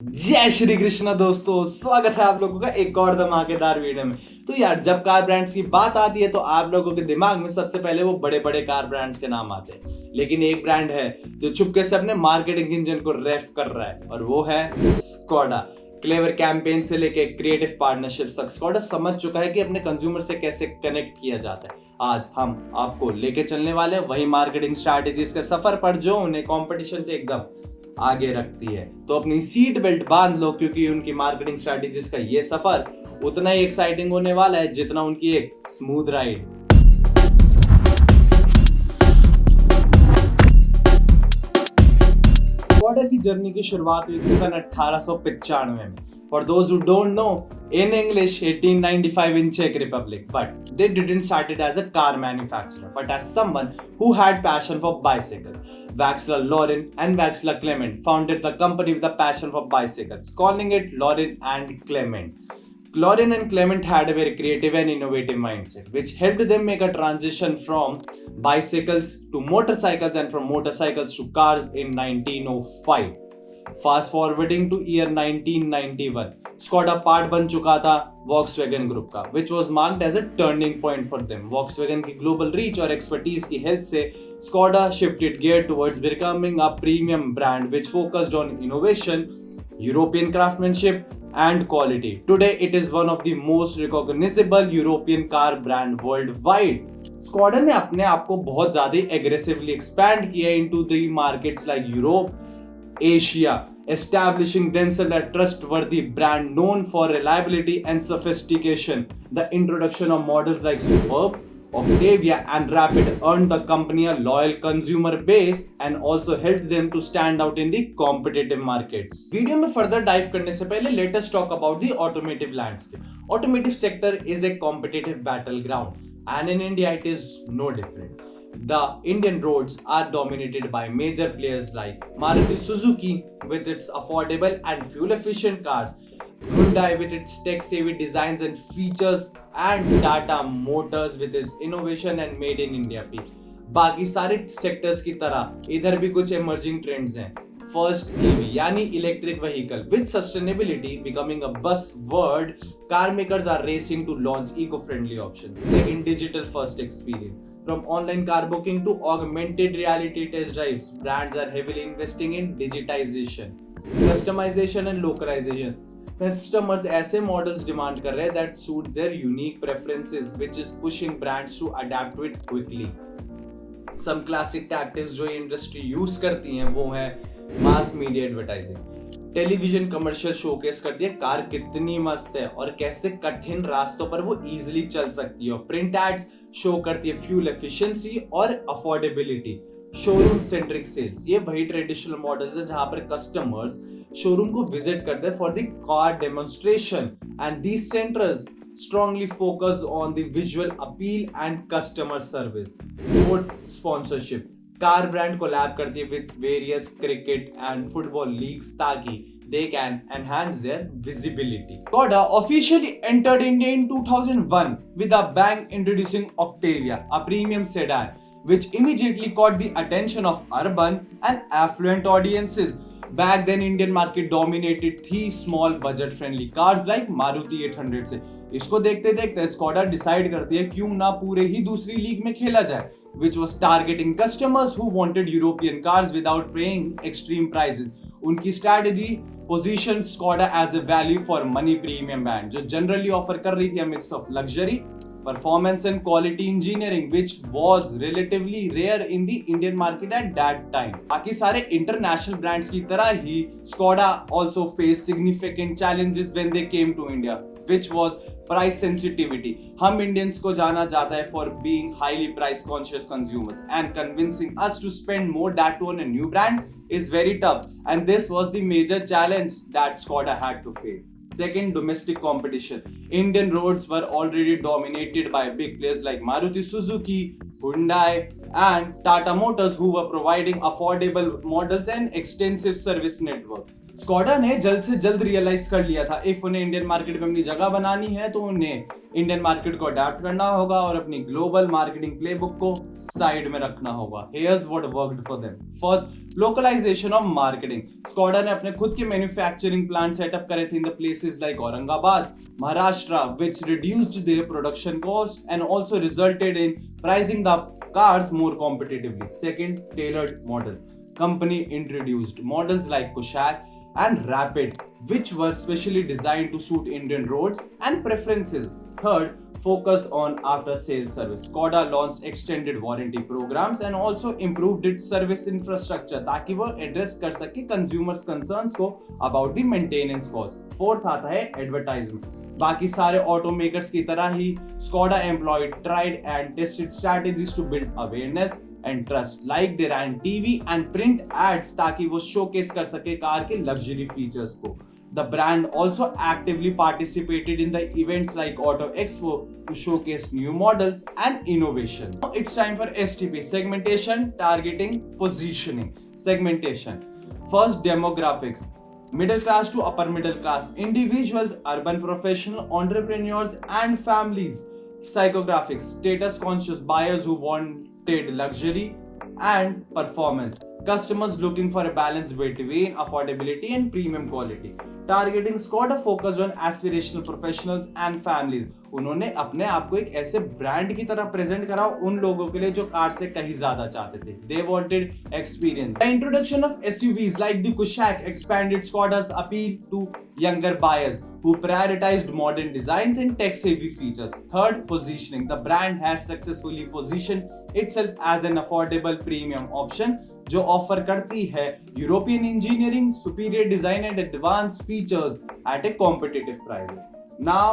जय श्री कृष्ण दोस्तों, स्वागत है आप लोगों का एक और धमाकेदार वीडियो में। तो यार, जब कार ब्रांड्स की बात आती है तो आप लोगों के दिमाग में सबसे पहले वो बड़े बड़े कार ब्रांड्स के नाम आते हैं। लेकिन एक ब्रांड है जो चुपके से अपने मार्केटिंग इंजन को रेफ कर रहा है और वो है स्कोडा। क्लेवर कैंपेन से लेके क्रिएटिव पार्टनरशिप तक स्कोडा समझ चुका है कि अपने कंज्यूमर से कैसे कनेक्ट किया जाता है। आज हम आपको लेके चलने वाले हैं वही मार्केटिंग स्ट्रैटेजीज के सफर पर जो उन्हें कंपटीशन से एकदम आगे रखती है। तो अपनी सीट बेल्ट बांध लो, क्योंकि उनकी मार्केटिंग स्ट्रैटेजीज का ये सफर उतना ही एक्साइटिंग होने वाला है जितना उनकी एक स्मूथ राइड। स्कोडा की जर्नी की शुरुआत हुई थी सन 1895 में। For those who don't know, in English 1895 in Czech Republic, but they didn't start it as a car manufacturer, but as someone who had passion for bicycles. Vaxler Loren and Vaxler Clement founded the company with a passion for bicycles, calling it Loren and Clement. Loren and Clement had a very creative and innovative mindset, which helped them make a transition from bicycles to motorcycles and from motorcycles to cars in 1905. Fast forwarding to year 1991, Skoda part बन चुका था Volkswagen group का, which was marked as a turning point for them. Volkswagen की global reach और expertise की help से Skoda shifted gear towards becoming a premium brand which focused on innovation, European craftsmanship and quality. Today it is one of the most recognizable European car brand worldwide. Skoda ने अपने आप को बहुत ज़्यादा aggressively expand किया into the markets like Europe, Asia, establishing themselves a trustworthy brand known for reliability and sophistication. The introduction of models like Superb, Octavia and Rapid earned the company a loyal consumer base and also helped them to stand out in the competitive markets. Video में further dive करने से पहले let us talk about the automotive landscape. Automotive sector is a competitive battleground and in India it is no different. The Indian roads are dominated by major players like Maruti Suzuki with its affordable and fuel-efficient cars, Hyundai with its tech-savvy designs and features, and Tata Motors with its innovation and made in India भी। बाकी सारे sectors की तरह इधर भी कुछ emerging trends हैं। First, EV यानी electric vehicle with sustainability becoming a buzzword, car makers are racing to launch eco-friendly options. Second, digital first experience. From online car booking to augmented reality test drives, brands are heavily investing in digitization, customization and localization. Customers ऐसे models demand कर रहे हैं that suits their unique preferences, which is pushing brands to adapt to it quickly. Some classic tactics जो ये industry use करती हैं वो है mass media advertising. Television commercial showcase करती है कार कितनी मस्त है और कैसे कठिन रास्तों पर वो इजीली चल सकती है। प्रिंट एड्स शो करती है फ्यूल एफिशिएंसी और अफोर्डेबिलिटी। शोरूम सेंट्रिक सेल्स, ये वही ट्रेडिशनल मॉडल्स है जहां पर कस्टमर्स शोरूम को विजिट करते हैं for the car demonstration and these centres strongly focus on the visual appeal and customer service. Sport sponsorship, car brand collab करती है with various cricket and football leagues ताकि they can enhance their visibility. Skoda officially entered India in 2001 with a bang, introducing Octavia, a premium sedan which immediately caught the attention of urban and affluent audiences. Back then Indian market dominated three small budget friendly cars like Maruti 800 से। इसको देखते देखते Skoda decide करती है क्यों ना पूरे ही दूसरी लीग में खेला जाए, which was targeting customers who wanted European cars without paying extreme prices. उनकी strategy positioned Skoda as a value for money premium brand जो generally offer कर रही थी a mix of luxury, performance and quality engineering, which was relatively rare in the Indian market at that time. बाकी सारे international brands की तरह ही Skoda also faced significant challenges when they came to India, which was price sensitivity. हम Indians को जाना जाता है for being highly price conscious consumers and convincing us to spend more that on a new brand is very tough, and this was the major challenge that Skoda had to face. Second, domestic competition. Indian roads were already dominated by big players like Maruti Suzuki, Hyundai and Tata Motors who were providing affordable models and extensive service networks. Skoda ने जल्द से जल्द realise कर लिया था if उन्हें Indian market में अपनी जगह बनानी है तो उन्हें इंडियन मार्केट को अडेप्ट करना होगा और अपनी ग्लोबल मार्केटिंग प्लेबुक को साइड में रखना होगा। Here's what worked for them. First, localization of marketing. Skoda ने अपने खुद के मैन्युफैक्चरिंग प्लांट सेटअप करे थे in the places like Aurangabad, Maharashtra, which reduced their production cost and also resulted in pricing the cars more competitively. Second, tailored model. Company introduced models like Kushaq and Rapid, which were specially designed to suit Indian roads and preferences. Third, focus on after-sales service. Skoda launched extended warranty programs and also improved its service infrastructure ताकि वो address कर सके consumers concerns को about the maintenance cost. Fourth आता है advertisement. बाकी सारे automakers की तरह ही Skoda employed tried and tested strategies to build awareness and trust, like they ran TV and print ads ताकि वो showcase कर सके कार के luxury features को. The brand also actively participated in the events like Auto Expo to showcase new models and innovations. Now it's time for STP, segmentation, targeting, positioning. Segmentation. First, demographics. Middle class to upper middle class, individuals, urban professional, entrepreneurs and families. Psychographics, status conscious buyers who wanted luxury and performance. Customers looking for a balance between affordability and premium quality. Targeting Skoda focused on aspirational professionals and families. उन्होंने अपने आप को एक ऐसे brand की तरह present करा उन लोगों के लिए जो कार से कहीं ज्यादा चाहते थे. They wanted experience. The introduction of SUVs like the Kushaq expanded Skoda's appeal to younger buyers who prioritized modern designs and tech-savvy features. Third, positioning. The brand has successfully positioned itself as an affordable premium option जो offer करती है European engineering, superior design and advance features at a competitive price. Now,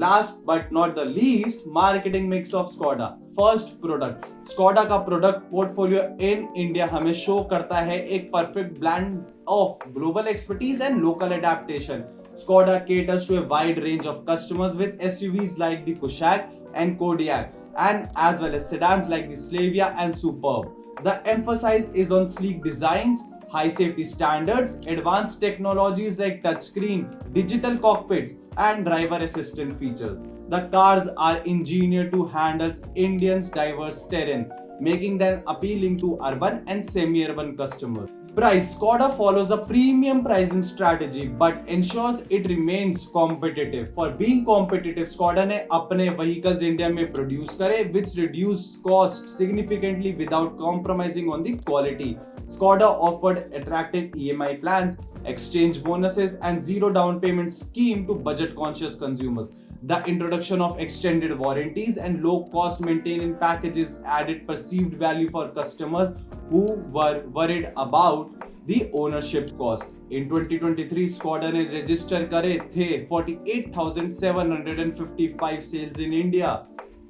last but not the least, marketing mix of Skoda. First, product. Skoda का product portfolio in India हमें show करता है एक perfect blend of global expertise and local adaptation. Skoda caters to a wide range of customers with SUVs like the Kushaq and Kodiaq, and as well as sedans like the Slavia and Superb. The emphasis is on sleek designs, high safety standards, advanced technologies like touchscreen, digital cockpits, and driver assistant features. The cars are engineered to handle Indians' diverse terrain, making them appealing to urban and semi-urban customers. Price. Skoda follows a premium pricing strategy but ensures it remains competitive. For being competitive, Skoda ने अपने vehicles India में produce करे which reduce cost significantly without compromising on the quality. Skoda offered attractive EMI plans, exchange bonuses and zero down payment scheme to budget conscious consumers. The introduction of extended warranties and low-cost maintenance packages added perceived value for customers who were worried about the ownership cost. In 2023, Skoda ने register करे थे 48,755 sales in India.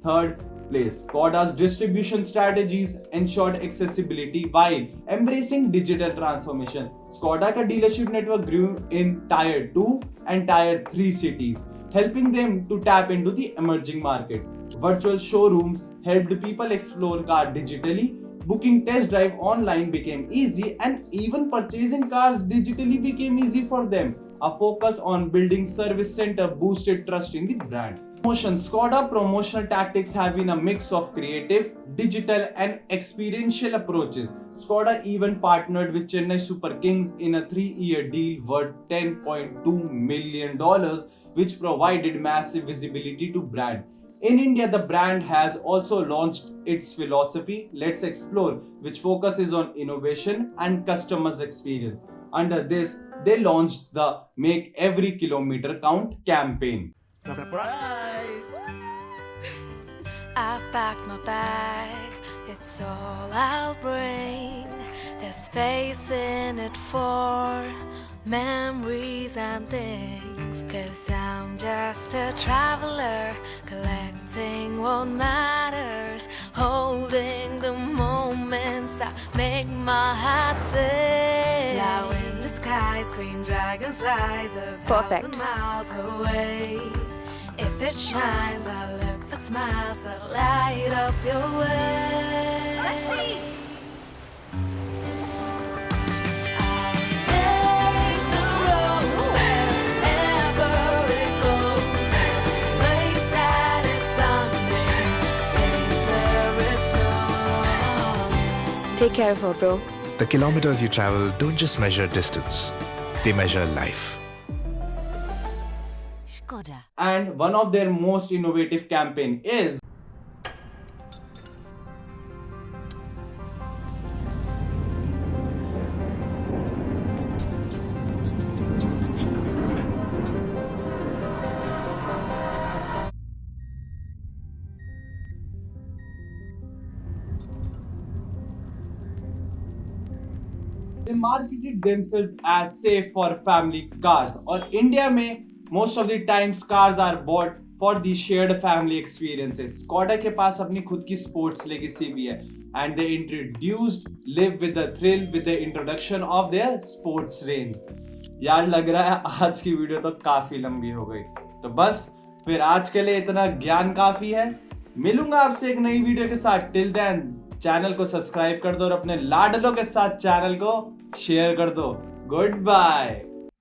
Third place, Skoda's distribution strategies ensured accessibility while embracing digital transformation. Skoda का dealership network grew in Tier 2 and Tier 3 cities, helping them to tap into the emerging markets. Virtual showrooms helped people explore cars digitally, booking test drive online became easy, and even purchasing cars digitally became easy for them. A focus on building service center boosted trust in the brand. Promotion. Skoda promotional tactics have been a mix of creative, digital and experiential approaches. Skoda even partnered with Chennai Super Kings in a 3-year deal worth $10.2 million, which provided massive visibility to brand. In India, the brand has also launched its philosophy, Let's Explore, which focuses on innovation and customers' experience. Under this, they launched the Make Every Kilometer Count campaign. Surprise! I've packed my bag, it's all I'll bring. There's space in it for memories and things. 'Cause I'm just a traveler, collecting what matters, holding the moments that make my heart sing. Now in the skies, green dragonflies a thousand miles away. If it shines, I look for smiles that light up your way. Let's see. I'll take the Take care of her, bro. The kilometers you travel don't just measure distance, they measure life. Skoda. And one of their most innovative campaign is they marketed themselves as safe for family cars. और India में most of the times cars are bought for the shared family experiences. Skoda के पास अपनी खुद की sports legacy भी है and they introduced live with the thrill with the introduction of their sports range. यार लग रहा है आज की वीडियो तो काफी लंबी हो गई, तो बस फिर आज के लिए इतना ज्ञान काफी है। मिलूंगा आपसे एक नई वीडियो के साथ। टिल देन चैनल को सब्सक्राइब कर दो और अपने लाडलों के साथ चैनल को शेयर कर दो। Good bye.